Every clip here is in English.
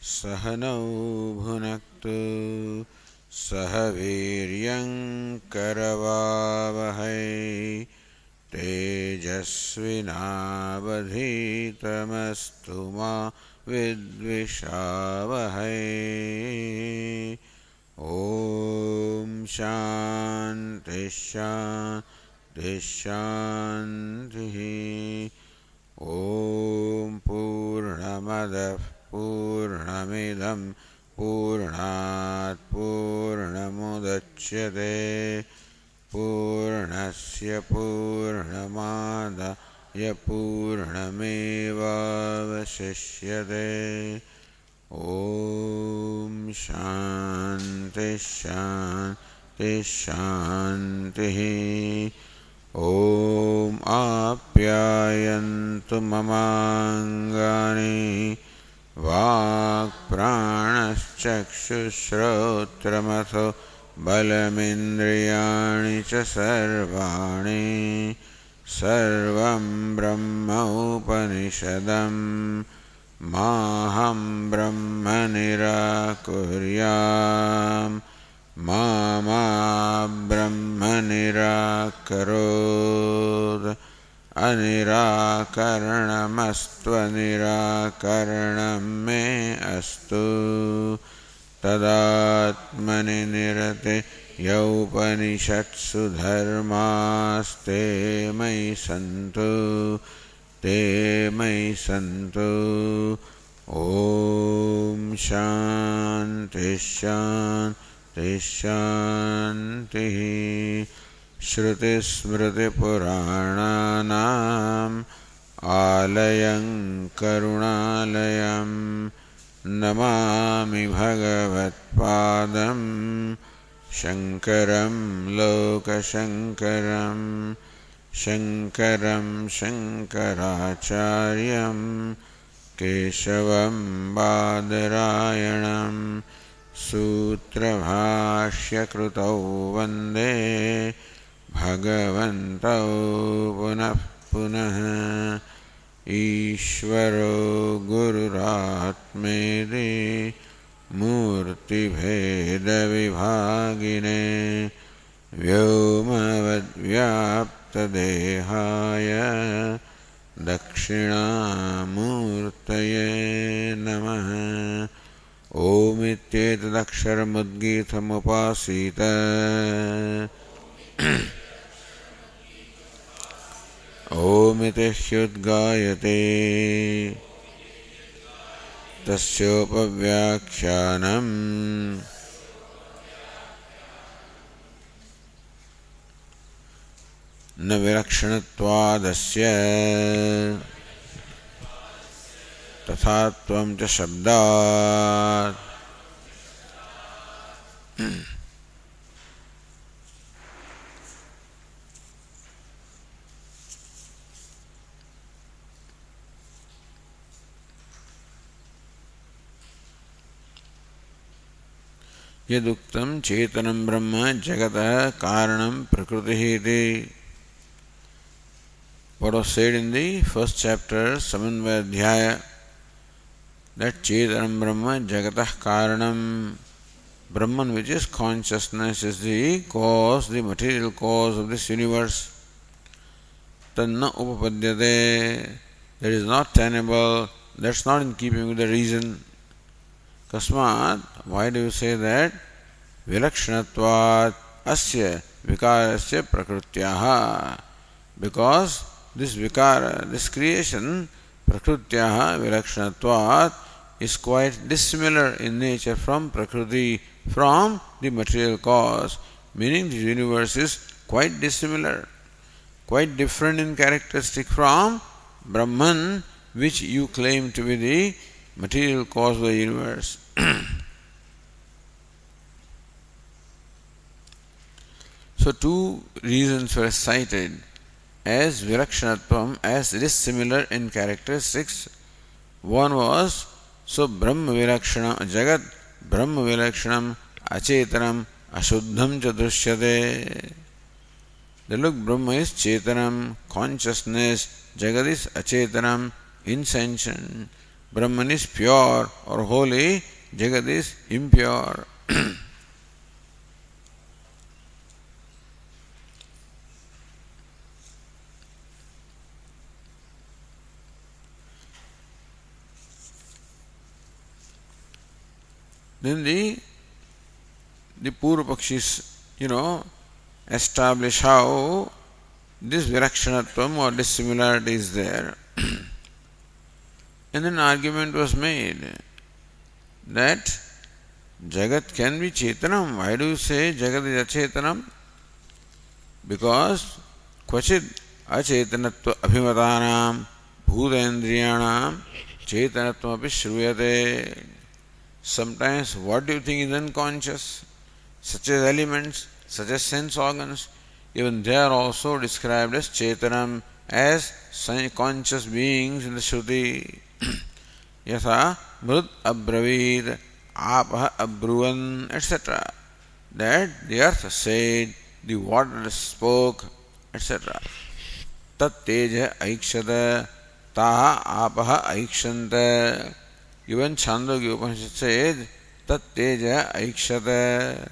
सहनौ भुनक्तु सह वीर्यं करवावहै तेजस्विनावधीतमस्तु मा विद्विषावहै। ॐ शान्ति शान्ति शान्तिः। ॐ पूर्णमदः पूर्णमिदं पूर्णात् पूर्णमुदच्यते पूर्णस्य पूर्णमादाय पूर्णमेवावशिष्यते। ॐ शान्ति शान्ति शान्तिः। ॐ आप्यायन्तु ममाङ्गानि वाक्प्राणश्चक्षुश्रोत्रमथो बलमिन्द्रियाणि च सर्वाणि सर्वं ब्रह्म उपनिषदं माहं ब्रह्म निराकुर्याम् मा ब्रह्म निराकरोत्। अनिराकरणमस्त्वनिराकरणं मे अस्तु। तदात्मनि निरते यौपनिषत्सु धर्मास्ते मयि सन्तु ते मयि सन्तु। ॐ शान्ति शान्ति शान्तिः। श्रुतिस्मृतिपुराणानाम् आलयं करुणालयं नमामि भगवत्पादं शङ्करं लोकशङ्करं शङ्करं शङ्कराचार्यं केशवं बादरायणं सूत्रभाष्यकृतौ वन्दे भगवन्तौ पुनः पुनः। ईश्वरो गुरुरात्मेति मूर्तिभेदविभागिने व्योमवद्व्याप्तदेहाय दक्षिणामूर्तये नमः। ओमित्येतदक्षरमुद्गीतमुपासीत ओमिति ह्युद्गायते तस्योपव्याख्यानम् न विलक्षणत्वादस्य तथात्वं च शब्दात्। यदुक्तं चेतनं ब्रह्म जगतः कारणं प्रकृतिः इति. What was said in the first chapter, Samanvaya Adhyaya, that Chetanam Brahma Jagatah Karanam, Brahman, which is consciousness, is the cause, the material cause of this universe. Tanna upapadyate, that is not tenable, that's not in keeping with the reason. Kasmat, why do you say that? Vilakshanatvat asya vikarasya prakrutyaha. Because this vikara, this creation, prakrutyaha vilakshanatvat, is quite dissimilar in nature from prakriti, from the material cause. Meaning the universe is quite dissimilar, quite different in characteristic from Brahman, which you claim to be the material cause of the universe. So two reasons were cited as Vilakshanatvam, as it is similar in characteristics. One was, so Brahma Vilakshanam, Jagat Brahma Vilakshanam, Achetanam, Ashuddham cha drishyate. The look, Brahma is Chetanam, consciousness, Jagat is Achetanam, insentient. Brahman is pure or holy, Jagat is impure. Then the Purva Pakshis, establish how this Virakshanatvam or dissimilarity is there. And then argument was made that Jagat can be Chetanam. Why do you say Jagat is Achetanam? Because Kvachid Achetanatva Abhimatanam Bhutendriyanam Chetanatvam api Shruyate. Sometimes what do you think is unconscious? Such as elements, such as sense organs, even they are also described as Chetanam, as conscious beings in the Shruti. Yatha Mrut Abravid Apah Abruvan, etc. That the earth said, the water spoke, etc. Tat Teja Aikshata Taha Apaha Aikshanta. Even Chhandogya Upanishad said, Tat Teja Aikshata.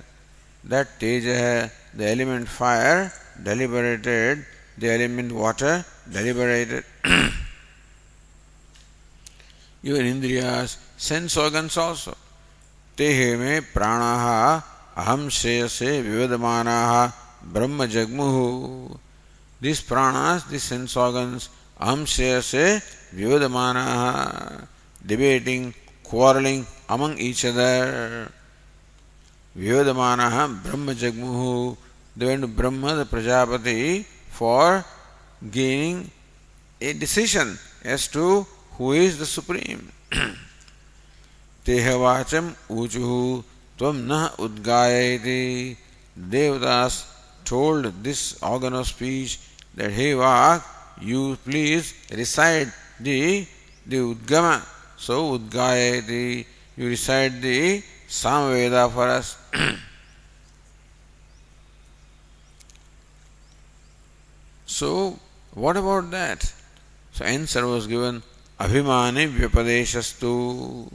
That Teja, the element fire, deliberated, the element water, deliberated. Even Indriyas, sense organs also. Tehe me pranaha aham shreyase vivadamanaha brahma jagmuhu. These pranas, these sense organs, aham shreyase vivadamanaha, debating, quarreling among each other. Vivadamanaha brahma jagmuhu. They went to Brahma, the Prajapati, for gaining a decision as to who is the supreme. Tehavacham uchuhu tvam nah udgayati. Devatas told this organ of speech that, hey Vak, you please recite the Udgama. So udgayati, you recite the Samaveda for us. So what about that? So answer was given, Abhimani Vyapadeshastu.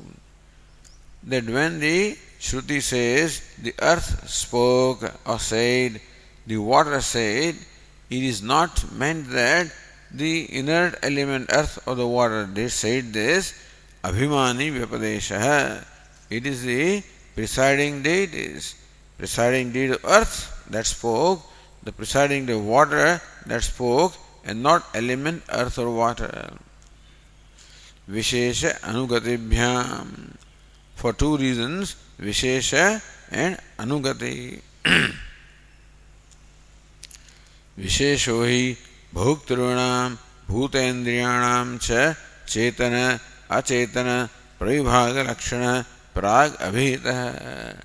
That when the Shruti says the earth spoke or said, the water said, it is not meant that the inert element earth or the water, they said this, Abhimani Vyapadesha. It is the presiding deities, presiding deity of earth that spoke, the presiding deity of water that spoke, and not element earth or water. Vishesha Anugatibhyam. For two reasons, Vishesha and Anugati. Vishesho hi bhuktrunam bhutendriyanam cha chetana achetana pravibhaga lakshana prag abhita.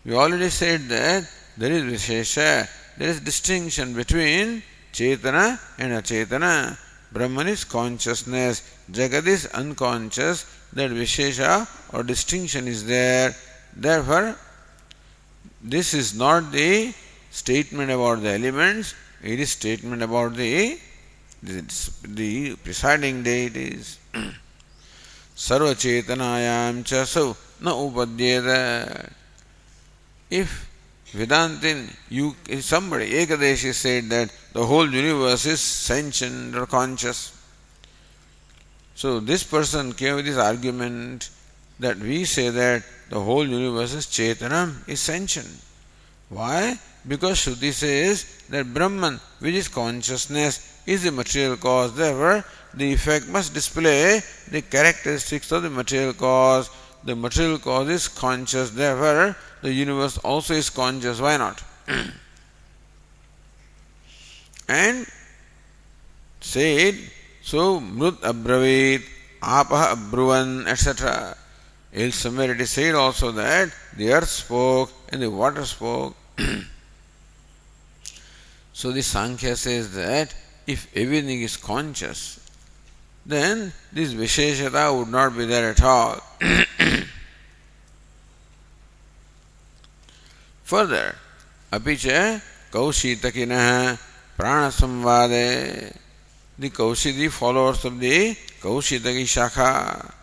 We already said that there is Vishesha, there is distinction between Chetana and Achetana. Brahman is consciousness, Jagat is unconscious, that Vishesha or distinction is there. Therefore, this is not the statement about the elements, it is statement about the presiding deities. Sarva Chetanayam cha so na upadyeta. If Vedantin, somebody, Ekadeshi said that the whole universe is sentient or conscious. So this person came with this argument that we say that the whole universe is Chetanam, is sentient. Why? Because Shruti says that Brahman, which is consciousness, is the material cause. Therefore, the effect must display the characteristics of the material cause. The material cause is conscious. Therefore, the universe also is conscious. Why not? And said, so Mrut Abravit, Apah Abruvan, etc. Else somewhere it is said also that the earth spoke and the water spoke. So the Sankhya says that if everything is conscious, then this Visheshata would not be there at all. Further, apicha Kaushitakinah Prana Samvade, the Kaushidi followers of the Kaushitaki Shakha,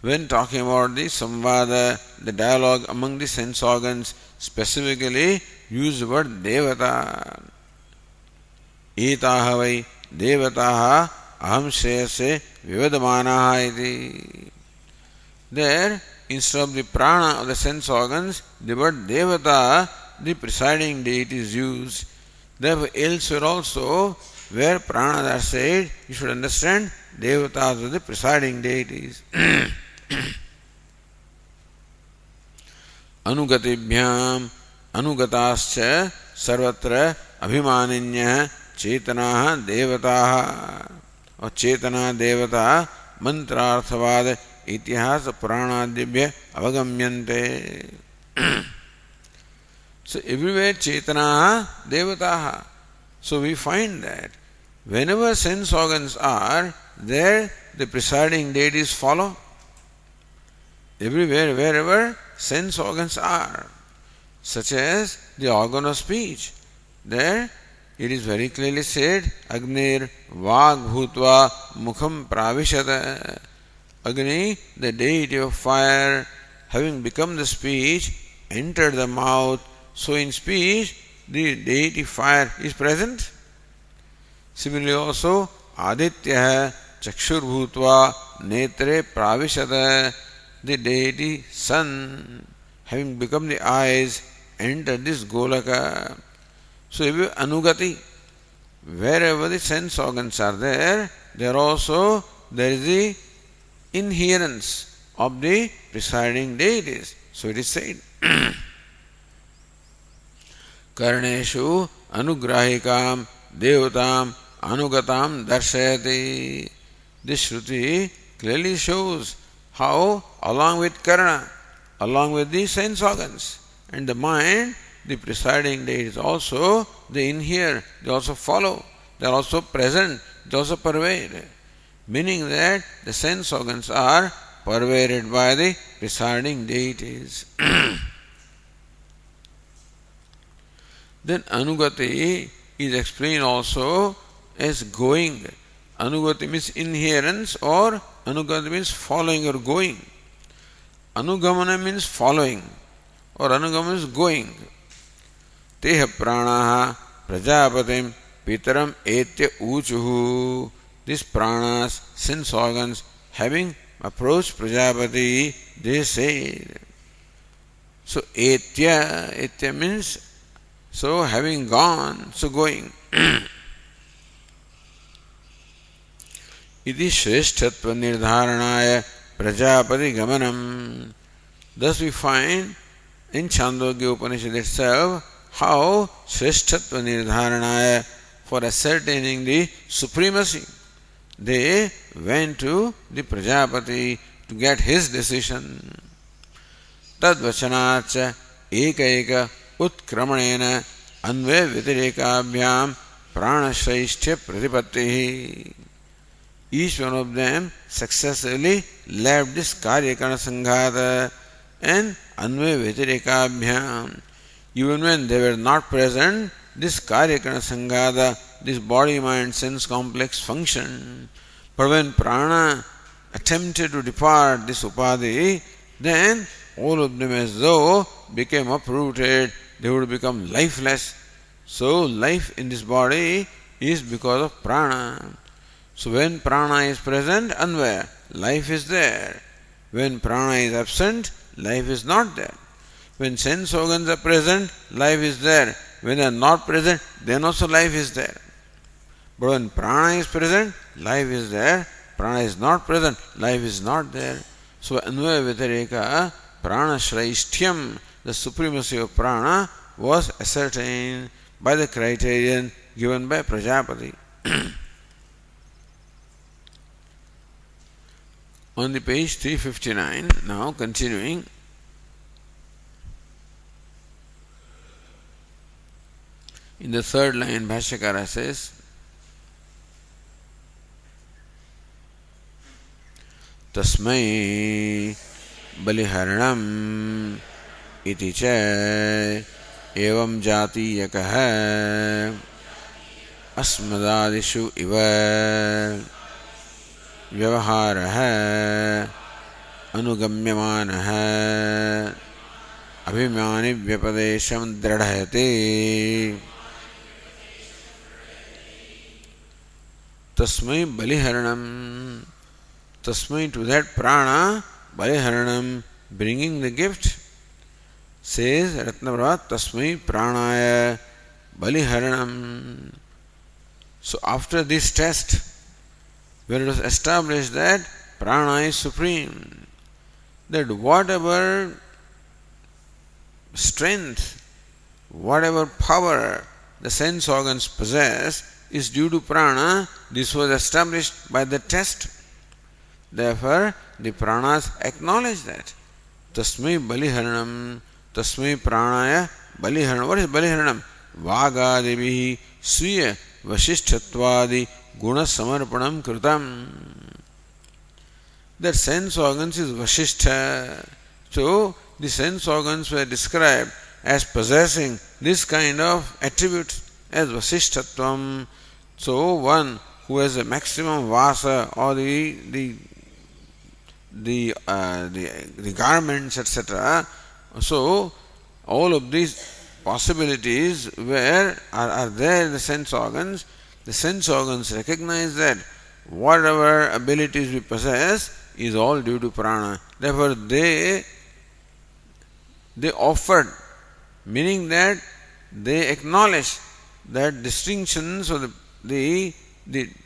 when talking about the samvada, the dialogue among the sense organs, specifically use the word devata. Etaha vai devataha aham shreyase vivadamanaha iti. There, instead of the prana of the sense organs, the word devata, the presiding deity, is used. Therefore, elsewhere also, where pranas are said, you should understand devatas are the presiding deities. Anugatibhyam anugatascha sarvatra abhimaninya chetanaha devataha or chetana devata mantrarthavad itihasa pranadibhya avagamyante. So everywhere chetanaha devataha. So we find that whenever sense organs are, there the presiding deities follow. Everywhere, wherever sense organs are, such as the organ of speech, there it is very clearly said, Agnir Vag Bhutva Mukham Pravishata. Agni, the deity of fire, having become the speech, entered the mouth. So in speech, the deity fire is present. Similarly also, Aditya Chakshur Bhutva Netre Pravishata. The deity sun, having become the eyes, entered this Golaka. So if you anugati, wherever the sense organs are there, there also there is the inherence of the presiding deities. So it is said, Karneshu anugrahikam devatam anugatam darshayati. This Shruti clearly shows how along with Karna, along with the sense organs and the mind, the presiding deities also, they inhere, they also follow, they are also present, they also pervade. Meaning that the sense organs are pervaded by the presiding deities. Then Anugati is explained also as going. Anugati means inherence, or Anugati means following or going. Anugamana means following, or Anugamana means going. Teha pranaha prajapatim pitaram etya uchuhu. These pranas, sense organs, having approached Prajapati, they say. So etya means, so having gone, so going. Iti shresthatva nirdharanaya prajapati gamanam. Thus we find in Chhandogya Upanishad itself how shresthatva nirdharanaya, for ascertaining the supremacy, they went to the Prajapati to get his decision. Tadvachanacha eka utkramanena anve vitirekaabhyam pranashrayishtya pratipattihi. Each one of them successively left this Karyakarna Sanghata and Anve Vitirekaabhyam. Even when they were not present, this Karyakarna Sanghata, this body, mind, sense complex function. But when prana attempted to depart this upadhi, then all of them as though became uprooted, they would become lifeless. So life in this body is because of prana. So when prana is present, anvaya, life is there. When prana is absent, life is not there. When sense organs are present, life is there. When they are not present, then also life is there. But when prana is present, life is there. Prana is not present, life is not there. So anvaya vitareka prana shraishtyam, the supremacy of prana, was ascertained by the criterion given by Prajapati. On the page 359, now continuing. In the third line, Bhashyakara says, Tasmai baliharanam iti cha evam jatiyakaha asmadadishu iva vyavaharaha अनुगम्यमानः अभिमानि व्यपदेशं दृढ़यते तस्मै बलिहरणम तस्मै to that prana baliharanam bringing the gift says Ratnaprabha tasmai pranaya baliharanam. So after this test where it was established that prana is supreme, that whatever strength, whatever power the sense organs possess is due to prana. This was established by the test. Therefore, the pranas acknowledge that. Tasmai baliharanam, tasmai pranaya baliharanam. What is baliharanam? Vagadivihi sviya vasishthatvadi guna samarpanam kritam. That sense organs is vasishtha. So, the sense organs were described as possessing this kind of attributes as vasishthatvam. So, one who has a maximum vasa or the garments, etc. So, all of these possibilities are there in the sense organs. The sense organs recognize that whatever abilities we possess is all due to prana. Therefore, they offered, meaning that they acknowledge that distinctions or the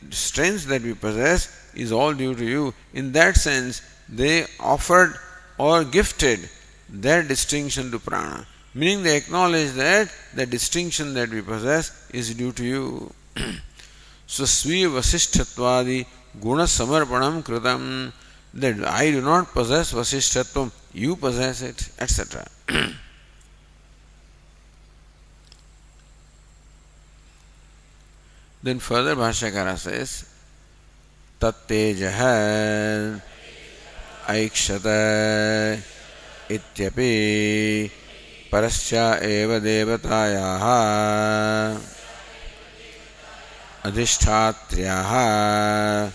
strength that we possess is all due to you. In that sense, they offered or gifted their distinction to prana, meaning they acknowledge that the distinction that we possess is due to you. So, sviya vasishthatvadi guna samarpanam kritam, that I do not possess vasishthatvam, you possess it, etc. Then further Bhashyakara says, Tattejah aikshata ityapi parasya eva devatayaha adhishthatriyaha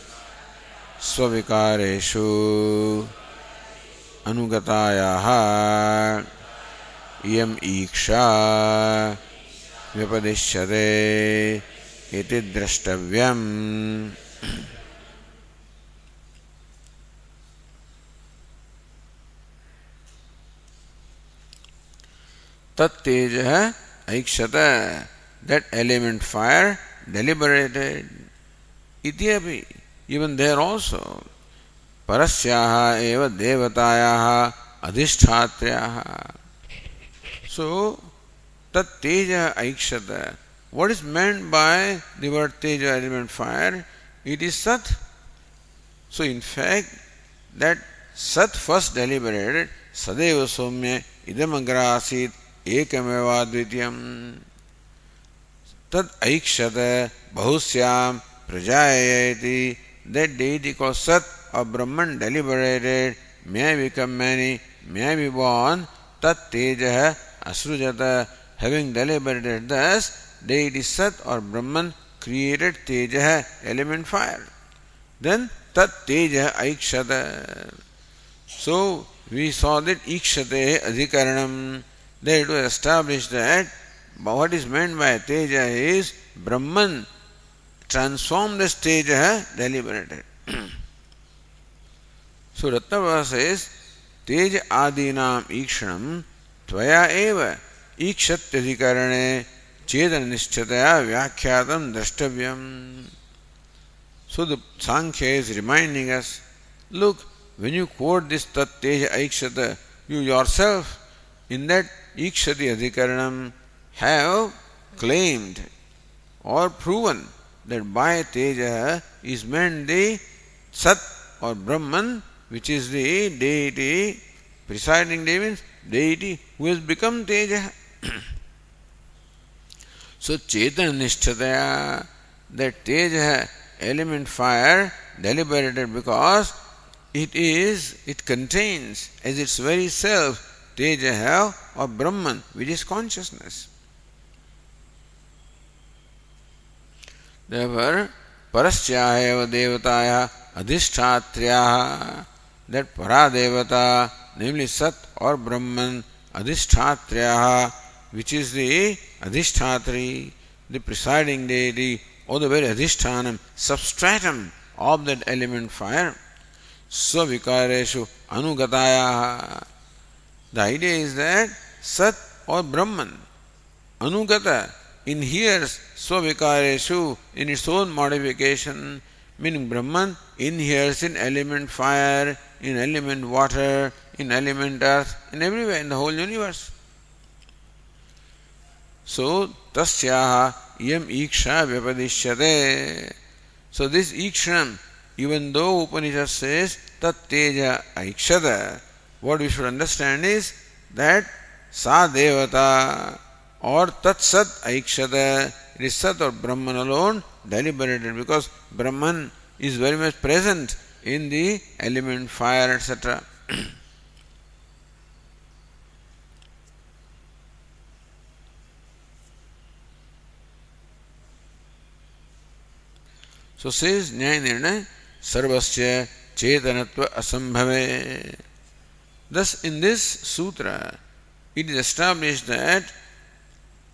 svavikareshu anugatayaha iyam iksha vyapadishyate iti drashtavyam. Tat teja aikshata, that element fire deliberated. Ityapi, even there also. Parasyaha eva devatayaha adhishthatriyaha. So, tat teja aikshata. What is meant by the word teja, element fire? It is sat. So, in fact, that sat first deliberated, sadeva somya idam agra asit ekameva dvityam. Tad aikshata bahusyam prajayati. That deity called Sat or Brahman deliberated, may I become many, may I be born. Tat teja asrujata. Having deliberated thus, deity Sat or Brahman created teja, element fire. Then tat teja aikshata. So we saw that ikshate adhikaranam, that it was established that what is meant by teja is Brahman transformed as teja deliberated. So Ratnavara says, teja adinam ikshanam tvaya eva ikshatyadhikarane chedanishchataya vyakyatam drashtavyam. So the Sankhya is reminding us, look, when you quote this tat teja aikshata, you yourself in that ikshati adhikaranam have claimed or proven that by teja is meant the Sat or Brahman, which is the deity, presiding deity means deity who has become teja. So chetanishchataya, that teja element fire deliberated because it contains as its very self teja or Brahman, which is consciousness. Therefore, parasya eva devataya adhishthatriyaha, that Paradevata, namely Sat or Brahman, Adhishthatriyaha, which is the Adhishthatri, the presiding deity, or the very Adhishthanam, substratum of that element fire, Svavikareshu Anugataya. The idea is that Sat or Brahman, Anugata, inheres Svavikareshu in its own modification, meaning Brahman inheres in element fire, in element water, in element earth, in everywhere in the whole universe. So, tasyaha yam iksha vyapadishyate. So this ikshanam, even though Upanishad says tat teja aikshata, what we should understand is that sa devata or tat sat aikshata, it is Sat or Brahman alone deliberated, because Brahman is very much present in the element fire, etc. So says Nyaya Nirnaya Sarvasya Chetanatva Asambhave. Thus in this sutra it is established that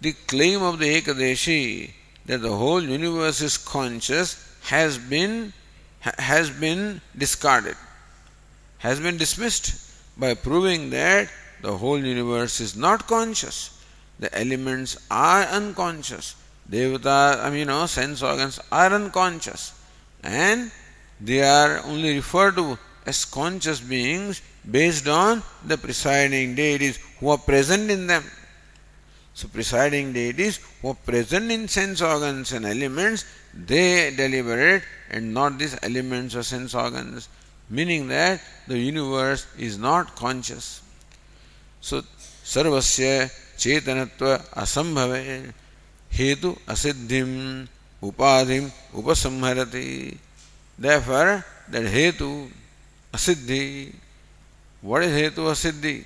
the claim of the Ekadeshi that the whole universe is conscious has been discarded, has been dismissed by proving that the whole universe is not conscious. The elements are unconscious. Devata, sense organs are unconscious, and they are only referred to as conscious beings based on the presiding deities who are present in them. So presiding deities who are present in sense organs and elements, they deliberate, and not these elements or sense organs, meaning that the universe is not conscious. So sarvasya chetanatva asambhave hetu asiddhim upadhim upasamharati. Therefore, that hetu asiddhi. What is hetu asiddhi?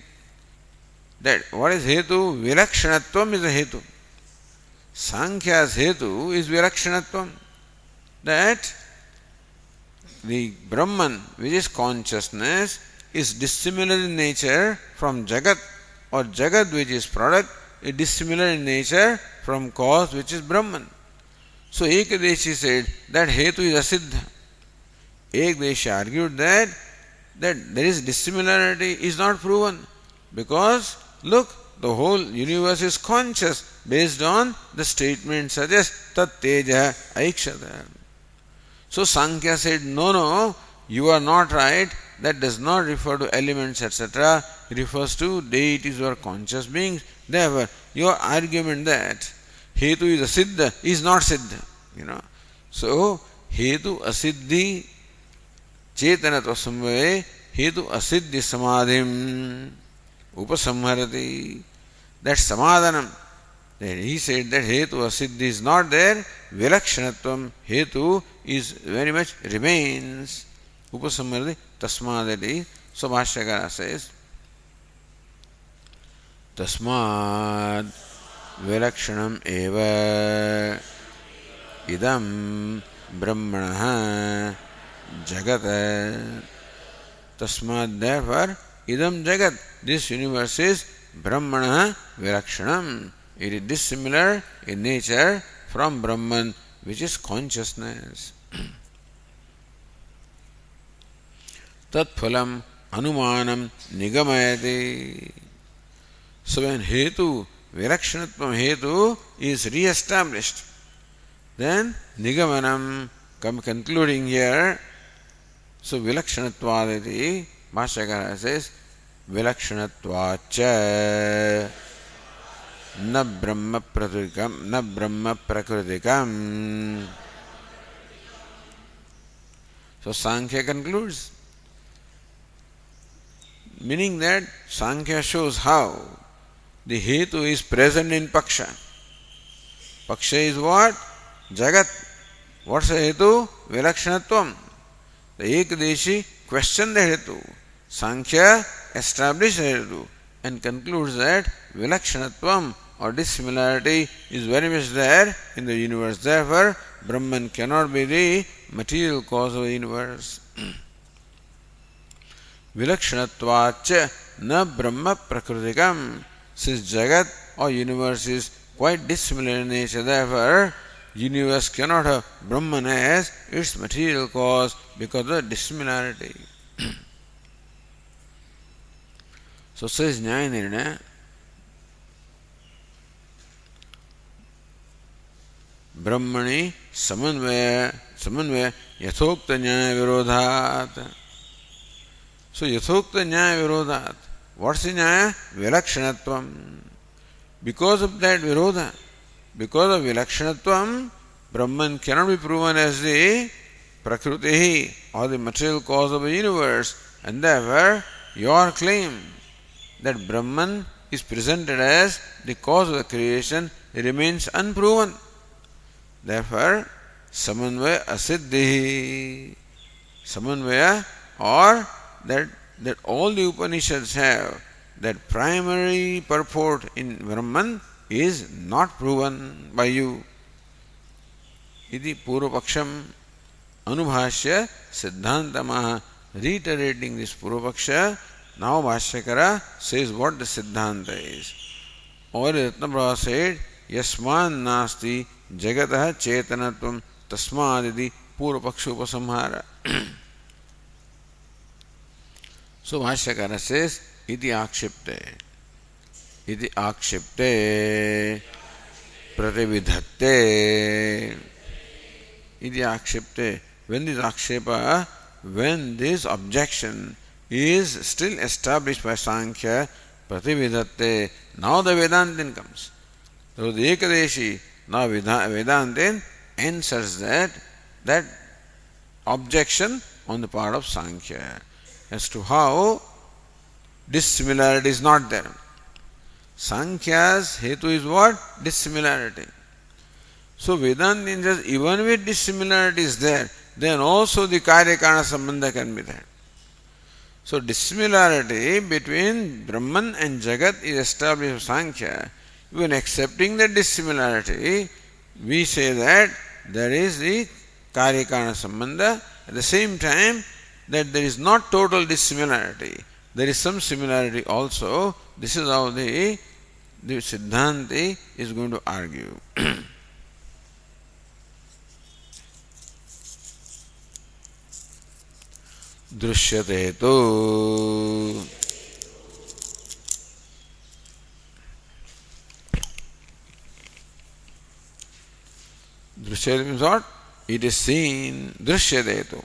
That what is hetu? Vilakshanatvam is a hetu. Sankhya's hetu is vilakshanatvam. That the Brahman, which is consciousness, is dissimilar in nature from Jagat, or Jagat, which is product, is dissimilar in nature from cause, which is Brahman. So Ekadeshi said that hetu is asiddha. Ekadeshi argued that there is dissimilarity is not proven, because look, the whole universe is conscious based on the statement such as tat teja aikshata. So Sankhya said, no, you are not right. That does not refer to elements, etc. It refers to deities who are conscious beings. Therefore, your argument that hetu is asiddha is not siddha. So, hetu asiddhi chetanatva samvave hetu asiddhi samadhim upasamharati. That samadhanam, that he said that hetu asiddhi is not there, vilakshanatvam hetu is very much remains. Upasamharati tasmadati. So Bhashyakara says tasmad vilakshanam eva idam brahmana jagat. Tasmad, therefore, idam jagat, this universe is brahmana vilakshanam. It is dissimilar in nature from Brahman, which is consciousness. Tat phalam anumanam nigamayati. So when hetu, vilakshanatvam hetu is re-established, then nigamanam, concluding here. So vilakshanatvad, Bhashyakara says, vilakshanatvacha na brahma prakritikam. So Sankhya concludes, meaning that Sankhya shows how the hetu is present in paksha. Paksha is what? Jagat. What's the hetu? Vilakshanatvam. The Ekadeshi questioned the hetu. Sankhya established the hetu and concludes that vilakshanatvam or dissimilarity is very much there in the universe. Therefore, Brahman cannot be the material cause of the universe. vilakshanatvacha na brahma prakritikam. Since Jagat or universe is quite dissimilar in nature, therefore universe cannot have Brahman as its material cause because of dissimilarity. So says Nyaya Nirnaya, Brahmani samanvaya yathokta nyaya virodhat. So yathokta nyaya virodhat. What's the nyaya? Vilakshanatvam. Because of that virodha, because of vilakshanatvam, Brahman cannot be proven as the prakriti or the material cause of the universe, and therefore your claim that Brahman is presented as the cause of the creation remains unproven. Therefore, samanvaya asiddhi. Samanvaya, or that all the Upanishads have, that primary purport in Brahman is not proven by you. Iti Purvapaksham Anubhashya Siddhantamaha. Reiterating this Purvapaksha, now Bhashyakara says what the Siddhanta is. Or Ratnaprabha said, Yasman nasti jagataha chetanatvam tasmaditi Purvapaksha upasamhara. So Bhashyakara says, Iti akshipte pratividhatte. Iti akshipte. When this akshepa, when this objection is still established by Sankhya, pratividhatte, now the Vedantin comes. So the Ekadeshi, now Vedantin answers that objection on the part of Sankhya as to how dissimilarity is not there. Sankhya's hetu is what? Dissimilarity. So Vedantin says even with dissimilarity is there, then also the karya-karana sambandha can be there. So dissimilarity between Brahman and Jagat is established by Sankhya. Even accepting that dissimilarity, we say that there is the karya-karana sambandha. At the same time, that there is not total dissimilarity. There is some similarity also. This is how the Siddhanti is going to argue. Drishyate tu. Drishyate means what? It is seen. Drishyate tu.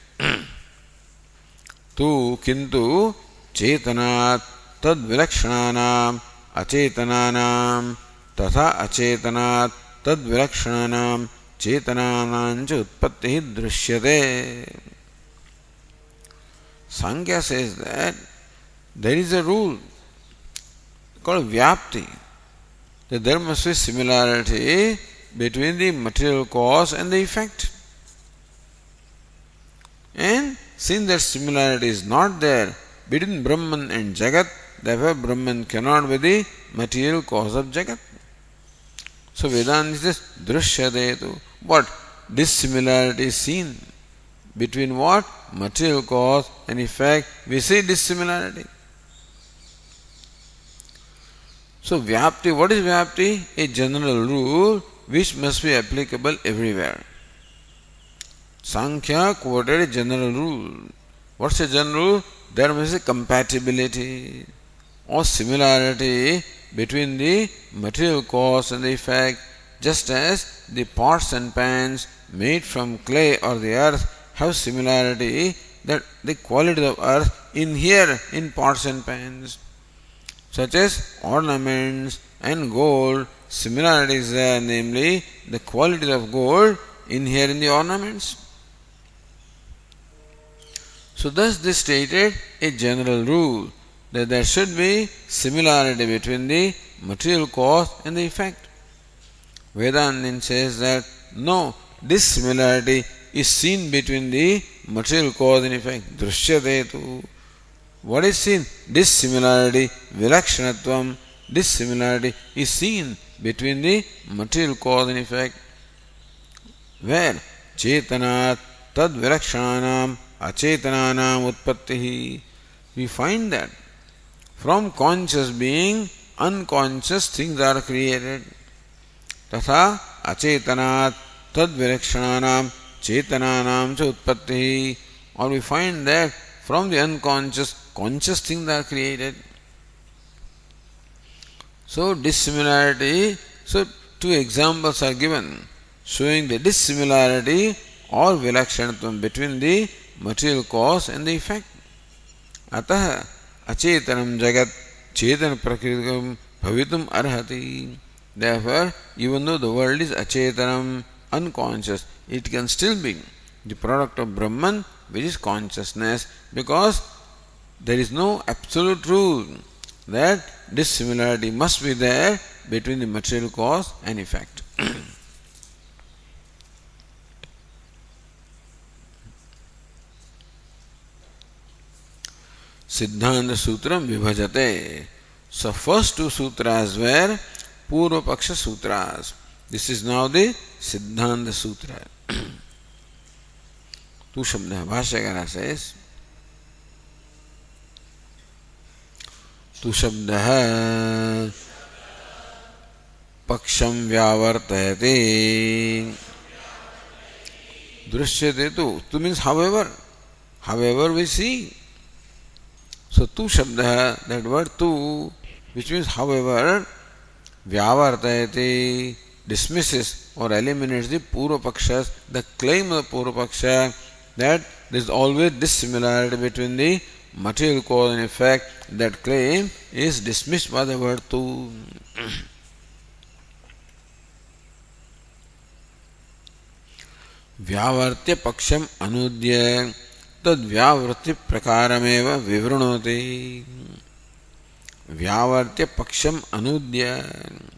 Tu kintu चेतनात् तद विलक्षणानाम अचेतनानाम तथा अचेतनात् तद विलक्षणानाम चेतनानां च उत्पत्ति दृश्यते. Sankhya says that there is a rule called vyapti, that there must be similarity between the material cause and the effect. And since that similarity is not there between Brahman and Jagat, therefore Brahman cannot be the material cause of Jagat. So Vedanta says, Drishyadetu. What? Dissimilarity is seen. Between what? Material cause and effect, we see dissimilarity. So Vyapti, what is Vyapti? A general rule which must be applicable everywhere. Sankhya quoted a general rule. What's a general rule? There must be compatibility or similarity between the material cause and the effect, just as the pots and pans made from clay or the earth have similarity, that the quality of earth inhere in pots and pans, such as ornaments and gold. Similarity is there, namely the quality of gold inhere in the ornaments. So thus this stated a general rule that there should be similarity between the material cause and the effect. Vedanta says that no, dissimilarity is seen between the material cause and effect. Drishyadetu. What is seen? Dissimilarity, vilakshanatvam. Dissimilarity is seen between the material cause and effect. Where? Chetanat tad vilakshananam achetananam utpattihi. we find that from conscious being, unconscious things are created. Tatha acetanat tad virakshanaanam chetanaanam cha utpatti. Or we find that from the unconscious, conscious things are created. So dissimilarity, so two examples are given showing the dissimilarity or vilakshanatvam between the material cause and the effect. Atah acetanam jagat chetan prakritikam bhavitum arhati. Therefore, even though the world is acetanam, unconscious, it can still be the product of Brahman, which is consciousness, because there is no absolute rule that dissimilarity must be there between the material cause and effect. Siddhanta Sutram Vibhajate. So first two sutras were Purva Paksha Sutras. This is now the Siddhanta Sutra. Tu Shabda Bhashyakara says, Tu Shabda Paksham Vyavartayate. Drishyate tu. Tu means however. However we see. So tu Shabda, that word tu, which means however, Vyavartayate, dismisses or eliminates the Purva Pakshas, the claim of the Purva Paksha that there is always dissimilarity between the material cause and effect. That claim is dismissed by the word tu. Vyavartya Paksham Anudya tad Vyavritti Prakarameva Vivranoti. Vyavartya Paksham Anudya.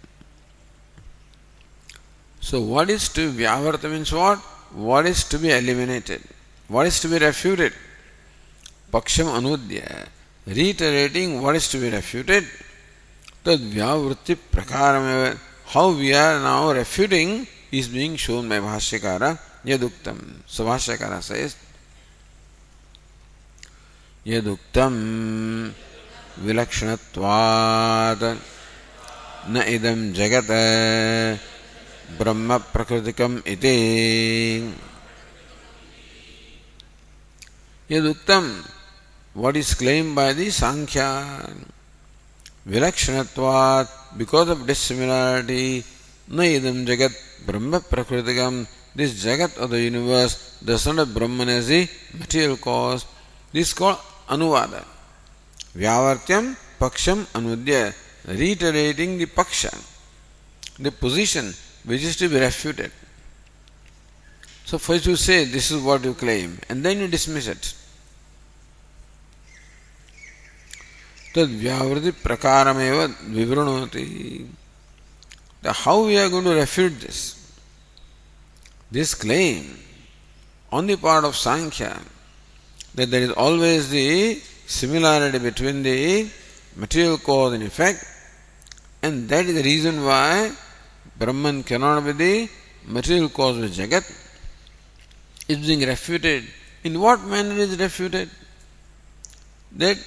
So what is to Vyavarta means what? What is to be eliminated? What is to be refuted? Paksham Anudya. Reiterating what is to be refuted. Tad Vyavritti Prakarameva. How we are now refuting is being shown by Bhashyakara. Yaduktam. So Bhashyakara says, Yaduktam Vilakshanatvad Na idam jagat Brahma prakritikam iti. Yaduktam, what is claimed by the Sankhya. Vilakshanatvad, because of dissimilarity. Na idam jagat Brahma prakritikam. This jagat of the universe does not have Brahman as the material cause. This is called Anuvada. Vyavartyam Paksham Anudya, reiterating the Paksha, the position which is to be refuted. So first you say this is what you claim and then you dismiss it. Tad Vyavriti Prakarameva Vivranoti. How we are going to refute this? This claim on the part of Sankhya that there is always the similarity between the material cause and effect, and that is the reason why Brahman cannot be the material cause of Jagat, is being refuted. In what manner is refuted? That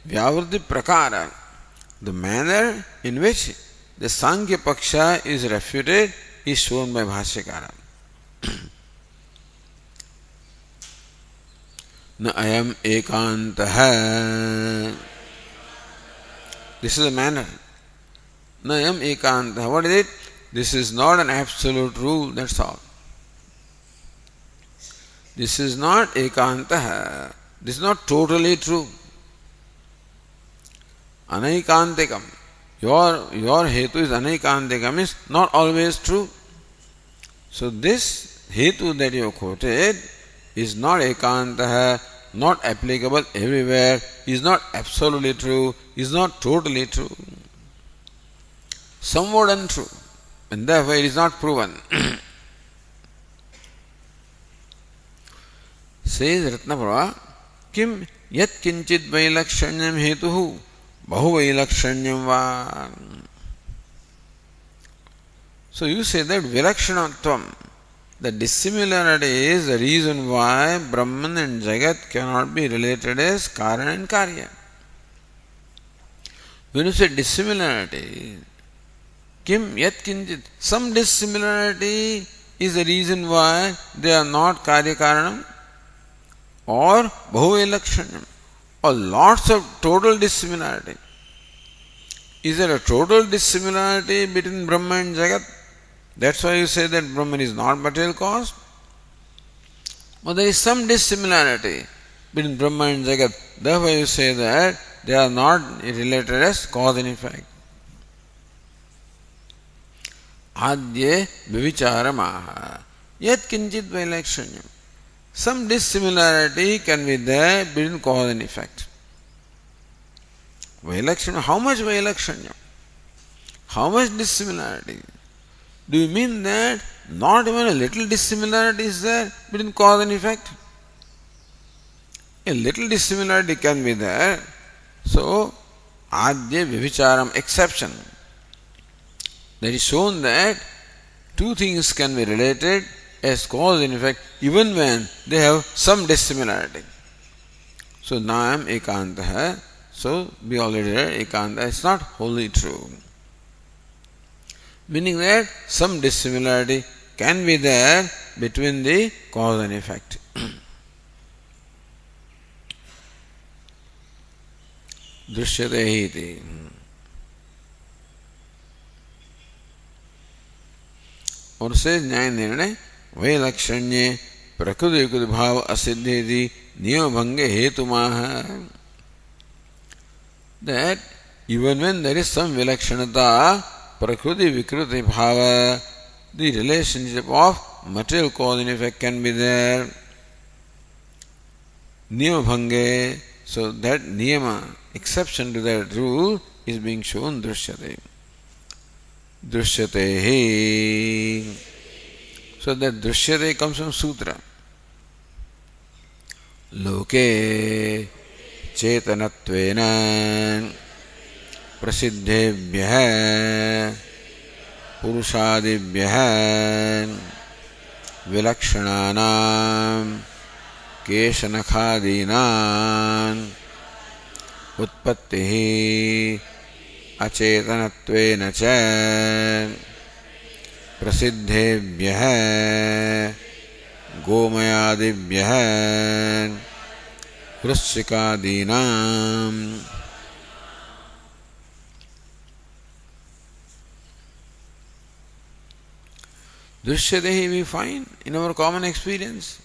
Vyavriti Prakara, the manner in which the Sankhya Paksha is refuted is shown by Bhashyakara. Na ayam ekantaha. This is a manner. Na ayam ekantaha. What is it? This is not an absolute rule, that's all. This is not ekantaha. This is not totally true. Anaikantikam. Your hetu is anaikantikam, is not always true. So this hetu that you quoted is not ekantaha, not applicable everywhere, is not absolutely true, is not totally true. Somewhat untrue, and therefore it is not proven. Says Ratnaprabha, Kim yat kinchit vailakshanyam hetuhu bahu vailakshanyam va. So you say that vilakshanatvam, the dissimilarity is the reason why Brahman and Jagat cannot be related as Karana and Karya. When you say dissimilarity, kim yat kinchit, some dissimilarity is the reason why they are not karya karanam, or bahuvailakshanyam, or lots of total dissimilarity. Is there a total dissimilarity between Brahma and Jagat? That's why you say that Brahman is not material cause? Or there is some dissimilarity between Brahma and Jagat, therefore you say that they are not related as cause and effect. Adye vivichāramaha yat kinchit vailakshanyam. Some dissimilarity can be there between cause and effect. Vailakshanyam, how much vailakshanyam? How much dissimilarity? Do you mean that not even a little dissimilarity is there between cause and effect? A little dissimilarity can be there. So, adya vivicharam, exception. That is shown that two things can be related as cause and effect even when they have some dissimilarity. So, nayam ekanta. So, we already read ekanta. It's not wholly true. Meaning that some dissimilarity can be there between the cause and effect. Drishyate iti. और से न्याय निर्णय वैलक्षण्ये प्रकृति विकृति भाव असिद्धि नियम भंगे हेतुमाह. That even when there is some vilakshanaता, prakriti vikriti bhava, the relationship of material cause and effect can be there. Niyama bhange, so that niyama, exception to that rule, is being shown drishyate. Drishyate he. So that drishyate comes from sutra. Loke चेतनत्वेन प्रसिद्धेभ्यः पुरुषादिभ्यः विलक्षणानां केशनखादीनां उत्पत्तिः अचेतनत्वेन च प्रसिद्धेभ्यः गोमयादिभ्यः वृश्चिकादीनां दृश्यते, we find in our common experience.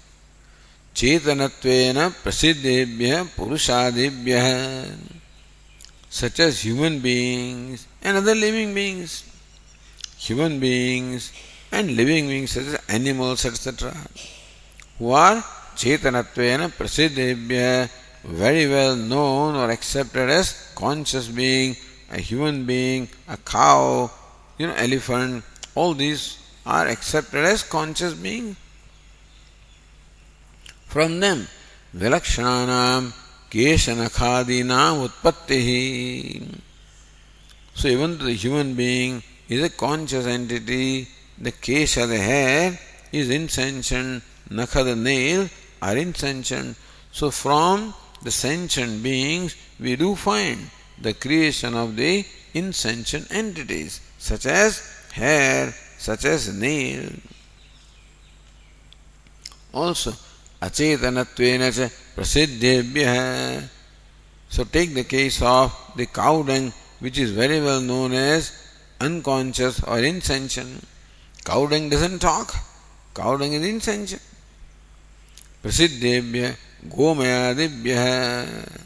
Chetanattvena prasiddhebhyah purushadebhyah, such as human beings and other living beings. Human beings and living beings such as animals, etc., who are Chetanattvena prasiddhebhyah, very well known or accepted as conscious being, a human being, a cow, elephant, all these are accepted as conscious beings. From them, vilakshananam keshanakadinam utpattihi. So even the human being is a conscious entity. The kesha, the hair, is insentient. Nakha, the nail, are insentient. So from the sentient beings, we do find the creation of the insentient entities, such as hair, such as nail. Also, acetanattvena cha prasiddhebhyah. So take the case of the cow dung, which is very well known as unconscious or insentient. Cow dung doesn't talk. Cow dung is insentient. Prasiddhebhyah, gomayadibhyah,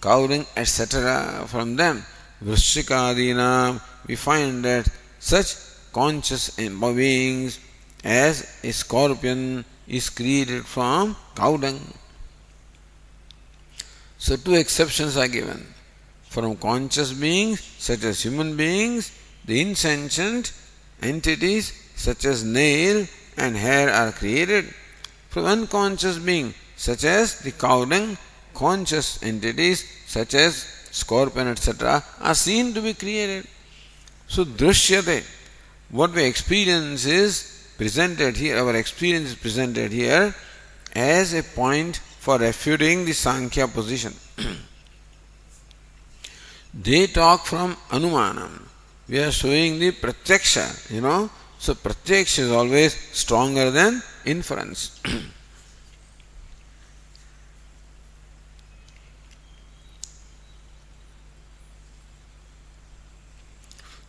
cow dung, etc. From them, vrishikadinam, we find that such conscious beings as a scorpion is created from cow dung. So two exceptions are given. From conscious beings such as human beings, the insentient entities such as nail and hair are created. From unconscious beings such as the cow dung, conscious entities such as scorpion, etc. are seen to be created. So drishyate, what we experience is presented here, our experience is presented here as a point for refuting the Sankhya position. They talk from Anumanam. We are showing the Pratyaksha, So Pratyaksha is always stronger than inference.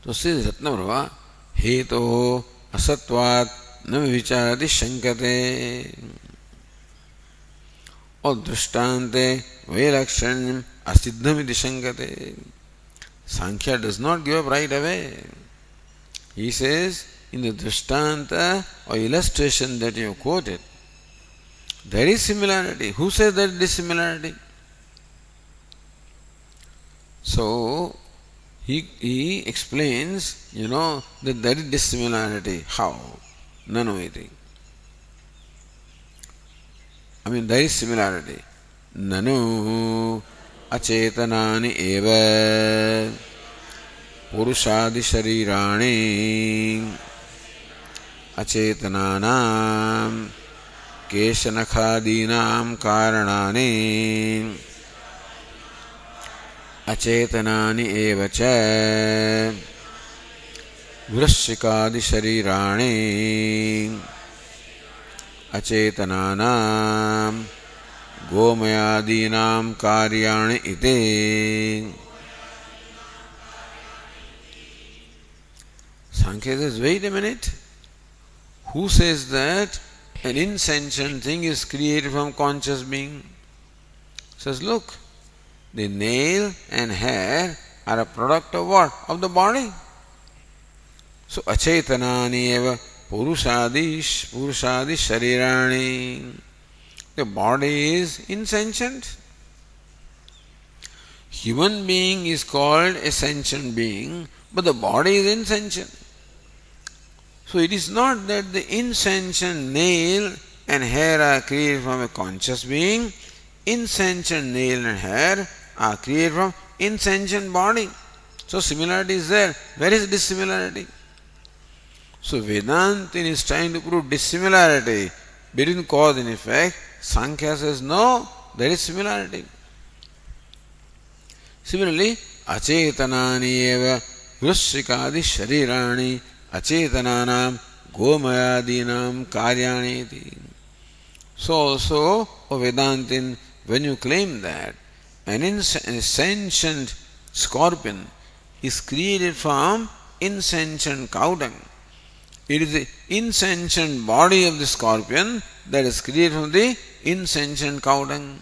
So says Ratnaprabha, Heto asatvat na vicharati shankate. Or drishtante vailakshanyam asiddhamiti shankate. Sankhya does not give up right away. He says, in the drishtanta or illustration that you have quoted, there is similarity. Who says there is dissimilarity? So, he explains, that there is dissimilarity. How? Nanu. There is similarity. Nanu acetanani eva purushadi sharirani acetananam kesanakhadinam karanani acetanani eva cha vrashikadi sharirani acetananam gomayadinam karyani ite. Sankhya says, wait a minute. Who says that an insentient thing is created from conscious being? Says, look, the nail and hair are a product of what? Of the body. So, acetanani eva purushadi sharirani. The body is insentient. Human being is called a sentient being, but the body is insentient. So it is not that the insentient nail and hair are created from a conscious being. Insentient nail and hair are created from insentient body. So similarity is there. Where is dissimilarity? So Vedanta is trying to prove dissimilarity between cause and effect. Sankhya says no, there is similarity. Similarly, acetanani eva vrashikadi sharirani acetananam gomayadinam karyani iti. So also, O Vedantin, when you claim that an insentient scorpion is created from insentient cow dung, it is the insentient body of the scorpion that is created from the insentient cow dung.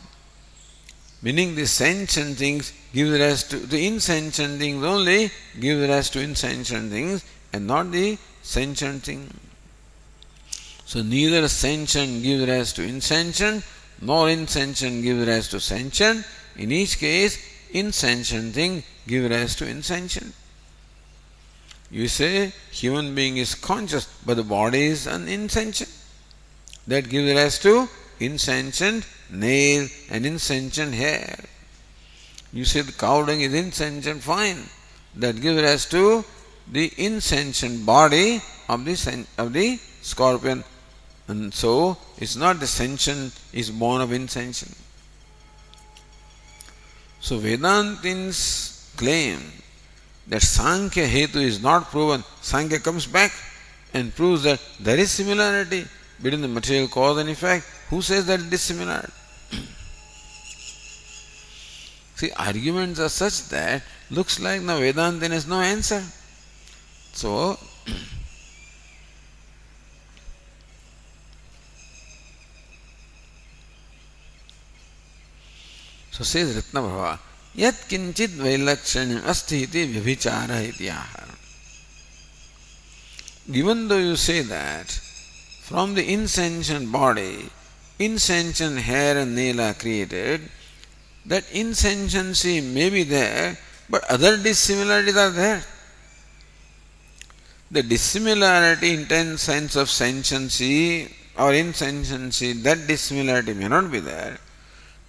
Meaning the sentient things give rise to the insentient things only, give rise to insentient things and not the sentient thing. So neither sentient gives rise to insentient nor insentient gives rise to sentient. In each case, insentient thing gives rise to insentient. You say human being is conscious, but the body is an insentient. That gives rise to insentient nail and insentient hair. You say the cow dung is insentient, fine. That gives rise to the insentient body of the scorpion. And so it's not the sentient is born of insentient. So Vedantins claim that Sankhya Hetu is not proven. Sankhya comes back and proves that there is similarity between the material cause and effect. Who says that it is similar? See, arguments are such that looks like now Vedantin has no answer. So says Ratnaprabha, Yat kinchit vailakshanyam asti iti vyabhichara ityaha. Even though you say that from the insentient body, insentient hair and nail are created, that insentiency may be there, but other dissimilarities are there. The dissimilarity in sense of sentiency or insentiency, that dissimilarity may not be there.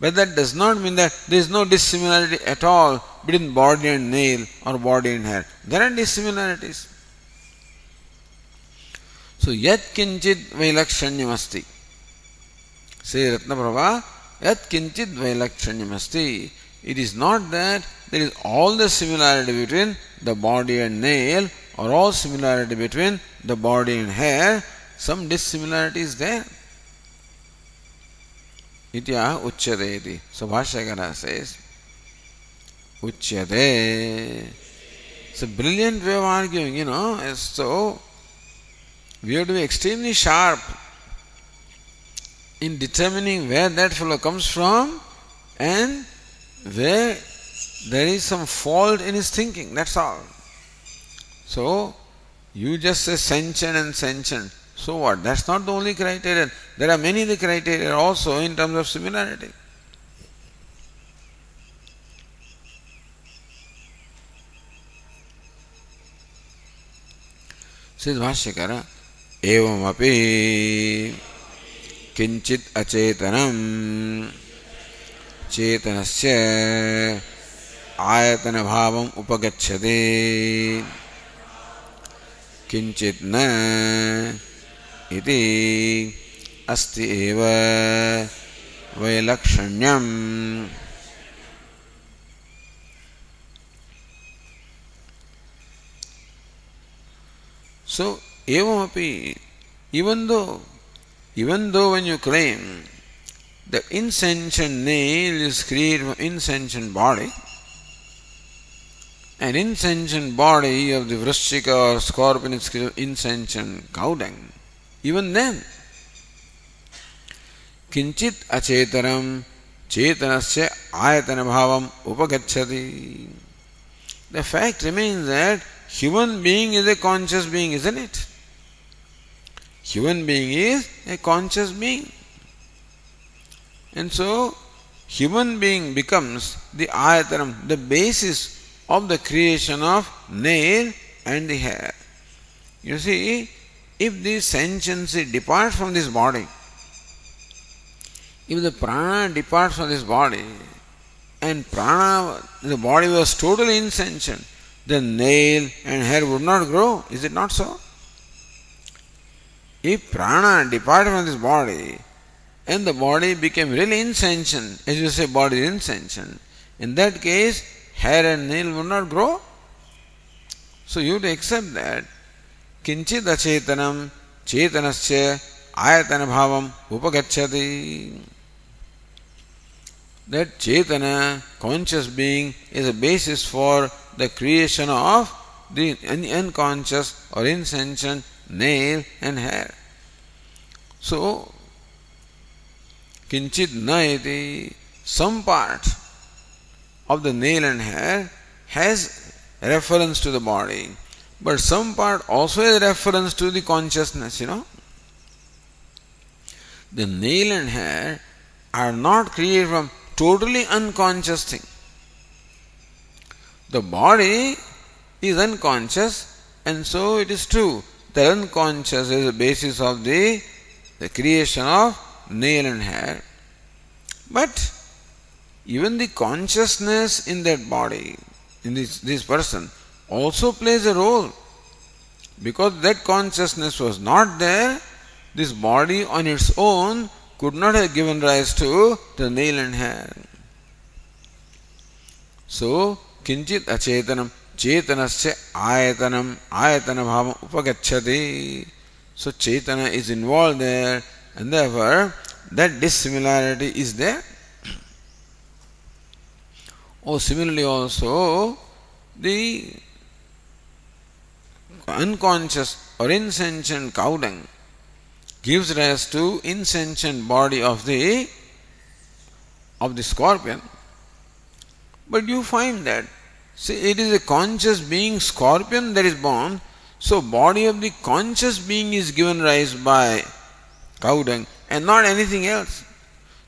But that does not mean that there is no dissimilarity at all between body and nail or body and hair. There are dissimilarities. So, yat kinchit vailakshanyam asti. Say Ratnaprabha, yat kinchit vailakshanyam asti. it is not that there is all the similarity between the body and nail, or all similarity between the body and hair. Some dissimilarity is there. Itya uchyate iti. So Bhashyakara says, uchyate. It's a brilliant way of arguing, So we have to be extremely sharp in determining where that fellow comes from and where there is some fault in his thinking. That's all. So you just say sentient and sentient. So what? That's not the only criterion. There are many the criteria also in terms of similarity. Says Bhashyakara, evamapi kinchit acetanam chetanasya ayatana bhavam upagacchati kinchit na iti asti eva vailakshanyam. So, evamapi, even though when you claim that insentient nail is created from insentient body, and insentient body of the vrishchika or scorpion is created from insentient cow dung, even then, kinchit achetaram chetanasya ayatana bhavam upagacchati. The fact remains that human being is a conscious being, isn't it? Human being is a conscious being. And so, human being becomes the ayatanam, the basis of the creation of nail and the hair. You see, if this sentiency departs from this body, if the prana departs from this body, and prana, the body was totally insentient, then nail and hair would not grow. Is it not so? If prana departed from this body and the body became really insentient, as you say, body is insentient, in that case, hair and nail would not grow. So you have to accept that kinchit achetanam chetanasya ayatana bhavam upagacchati. That chetana, conscious being, is a basis for the creation of the unconscious or insentient nail and hair. So, kinchit na iti, some part of the nail and hair has reference to the body, but some part also has reference to the consciousness, The nail and hair are not created from totally unconscious thing. The body is unconscious, and so it is true that unconscious is the basis of the creation of nail and hair. But even the consciousness in that body, in this person, also plays a role. Because that consciousness was not there, this body on its own could not have given rise to the nail and hair. So, kinchit achetanam chetanasya ayatanam bhavam upagacchati. So, chetana is involved there, and therefore that dissimilarity is there. Similarly also, the unconscious or insentient cow dung gives rise to insentient body of the scorpion. But you find that, see, it is a conscious being scorpion that is born, so body of the conscious being is given rise by cow dung and not anything else.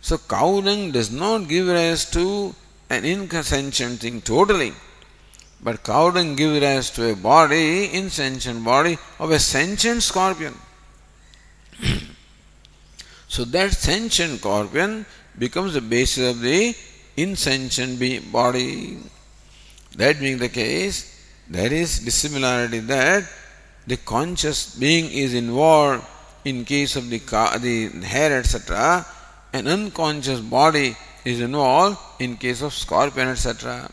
So cow dung does not give rise to an insentient thing totally, but cow dung gives rise to a body, insentient body of a sentient scorpion. So that sentient scorpion becomes the basis of the insentient body. That being the case, there is dissimilarity that the conscious being is involved in case of the hair, etc., an unconscious body is involved in case of scorpion, etc.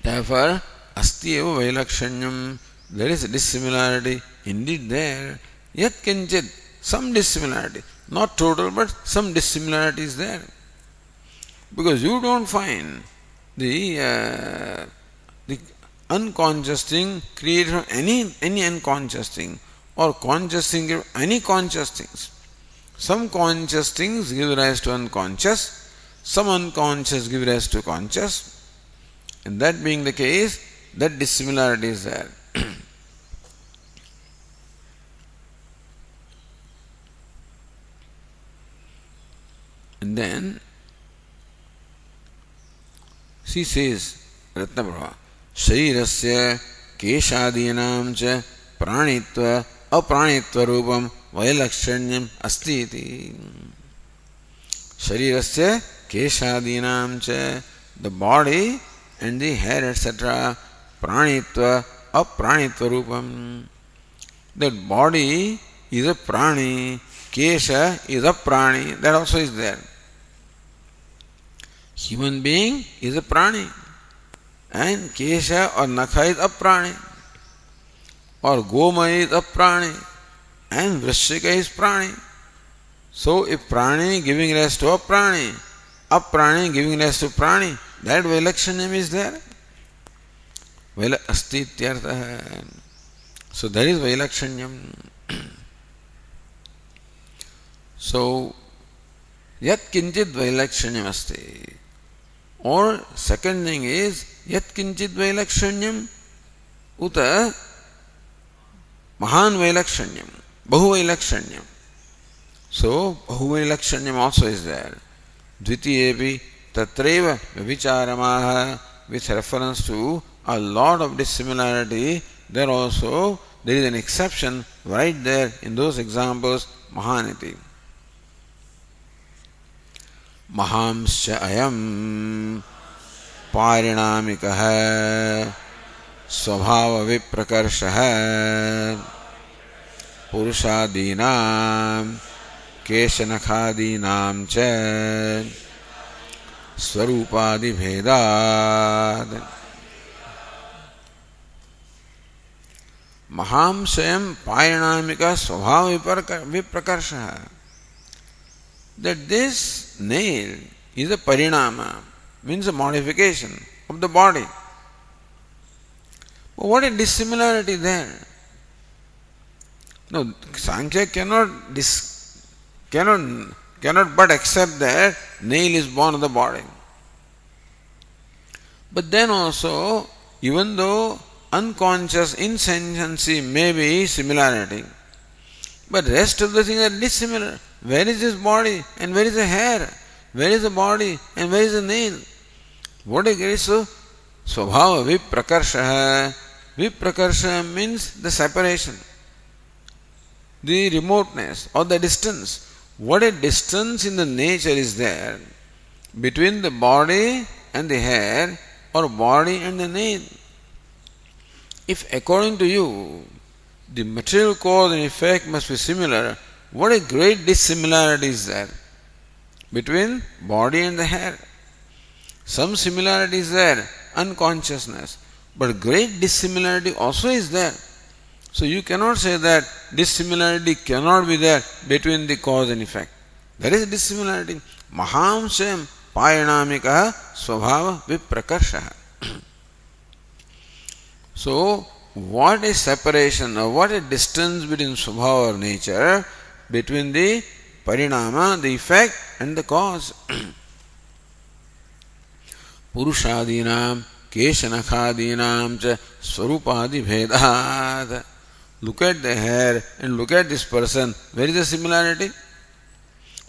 Therefore, asti eva vailakshanyam, there is a dissimilarity indeed there. Yat kinchit, some dissimilarity, not total, but some dissimilarity is there. Because you don't find the unconscious thing created from any unconscious thing, or conscious thing from any conscious things. Some conscious things give rise to unconscious, some unconscious give rise to conscious. And that being the case, that dissimilarity is there. And then she says, Ratnaprabha, Sharirasya Keshadinam cha Pranitva Apranitva Rupam Vailakshanyam Asti iti. Sharirasya Keshadinam cha, the body and the hair, etc. Pranitva Apranitva Rupam. That body is a prani, Kesha is a prani, that also is there. Human being is a prani, and Kesha or Nakha is a prani, or Goma is a prani, and Vrishika is prani. So if prani giving rise to a prani giving rise to prani, that Vailakshanyam is there. Vaila asti ityartha. So that is Vailakshanyam. So, Yat kinchit Vailakshanyam asti. Or second thing is, Yat kinchit Vailakshanyam uta Mahan Vailakshanyam, Bahu Vailakshanyam. So, Bahu Vailakshanyam also is there. Dvitiyepi tatreva vicharamaha, with reference to a lot of dissimilarity, there also there is an exception right there in those examples, Mahaniti. Mahamscha ayam parinamikaha svabhava viprakarshah purushadinam keshanakadinam cha swarupadi bhedad. Mahamsayam parinamika svabhava viprakarshah. That this nail is a parinama, means a modification of the body. But what a dissimilarity there. No, Sankhya cannot but accept that nail is born of the body. But then also, even though unconscious insentiency may be similarity, but rest of the things are dissimilar. Where is this body and where is the hair? Where is the body and where is the nail? What is it? So, Svabhava viprakarsha. Viprakarsha means the separation, the remoteness or the distance. What a distance in the nature is there between the body and the hair, or body and the nail. If according to you the material cause and effect must be similar, what a great dissimilarity is there between body and the hair. Some similarity is there, unconsciousness, but great dissimilarity also is there. So you cannot say that dissimilarity cannot be there between the cause and effect. There is dissimilarity. Mahamsayam parinamika svabhava viprakarsha. So what a separation or what a distance between svabhava or nature, between the parinama, the effect, and the cause. Purushadinam keshanakadinam cha swarupadi bhedad. Look at the hair and look at this person. Where is the similarity?